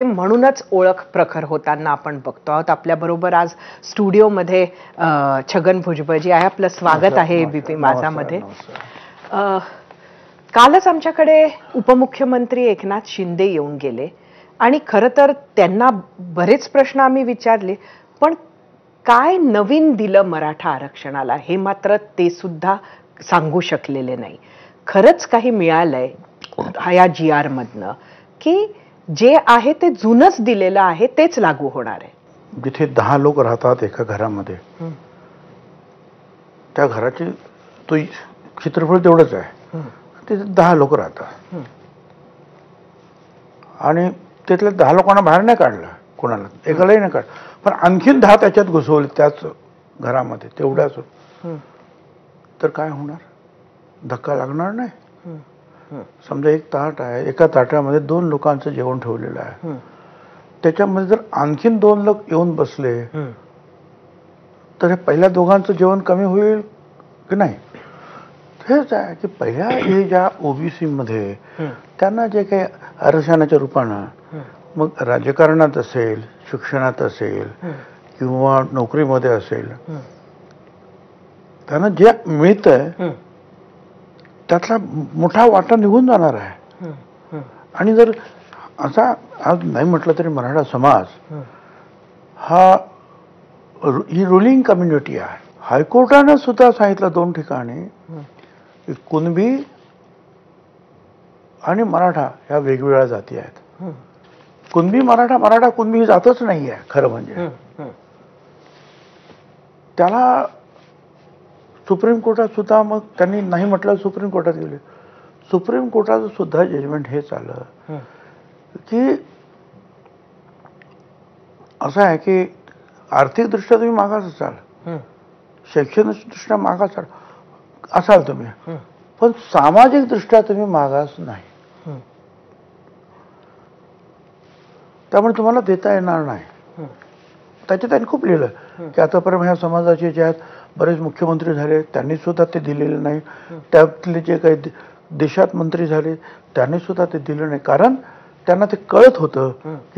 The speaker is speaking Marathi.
म्हणूनच ओळख प्रखर होताना आपण बघतो आहोत. आपल्याबरोबर आज स्टुडिओमध्ये छगन भुजबळजी आहे. आपलं स्वागत आहे एबीपी माझामध्ये. कालच आमच्याकडे उपमुख्यमंत्री एकनाथ शिंदे येऊन गेले आणि खरं तर त्यांना बरेच प्रश्न आम्ही विचारले, पण काय नवीन दिलं मराठा आरक्षणाला हे मात्र ते सुद्धा सांगू शकलेले नाही. खरंच काही मिळालंय या GR मधनं की जे आहे ते जुनच दिलेलं आहे तेच लागू होणार आहे? जिथे 10 लोक राहतात एका घरामध्ये, त्या घराचे तो क्षेत्रफळ तेवढंच आहे, तिथे 10 लोक राहतात आणि त्यातल्या 10 लोकांना बाहेर नाही काढलं, कोणाला एकालाही नाही काढलं, पण आणखीन 10 त्याच्यात घुसवले त्याच घरामध्ये तेवढ्याच. तर काय होणार? धक्का लागणार नाही? समजा एक ताट आहे, एका ताटामध्ये 2 लोकांचं जेवण ठेवलेलं आहे, त्याच्यामध्ये जर आणखीन 2 लोक येऊन बसले तर पहिल्या दोघांचं जेवण कमी होईल की नाही? हेच आहे की पहिल्या ज्या ओबीसी मध्ये त्यांना जे काही आरक्षणाच्या रूपानं मग राजकारणात असेल, शिक्षणात असेल किंवा नोकरीमध्ये असेल, त्यांना जे मिळतंय त्यातला मोठा वाटा निघून जाणार आहे. आणि जर असा आज नाही म्हटलं तरी मराठा समाज ही रुलिंग कम्युनिटी आहे. हायकोर्टानं सुद्धा सांगितलं 2 ठिकाणी की कुणबी आणि मराठा ह्या वेगवेगळ्या जाती आहेत. कुणबी मराठा कुणबी ही जातच नाही आहे खरं म्हणजे. त्याला सुप्रीम कोर्टात सुद्धा मग त्यांनी नाही म्हटलं, सुप्रीम कोर्टात गेले. सुप्रीम कोर्टाचं सुद्धा जजमेंट हेच आलं की असं आहे की आर्थिकदृष्ट्या तुम्ही मागास असाल, शैक्षणिकदृष्ट्या मागास असाल तुम्ही, पण सामाजिकदृष्ट्या तुम्ही मागास नाही. त्यामुळे तुम्हाला देता येणार नाही. त्याच्यात त्यांनी खूप लिहिलं की आतापर्यंत ह्या समाजाचे जे आहेत बरेच मुख्यमंत्री झाले, त्यांनी सुद्धा ते दिलेले नाही. त्यातले जे काही देशात मंत्री झाले त्यांनी सुद्धा ते दिलं नाही, कारण त्यांना ते कळत होतं की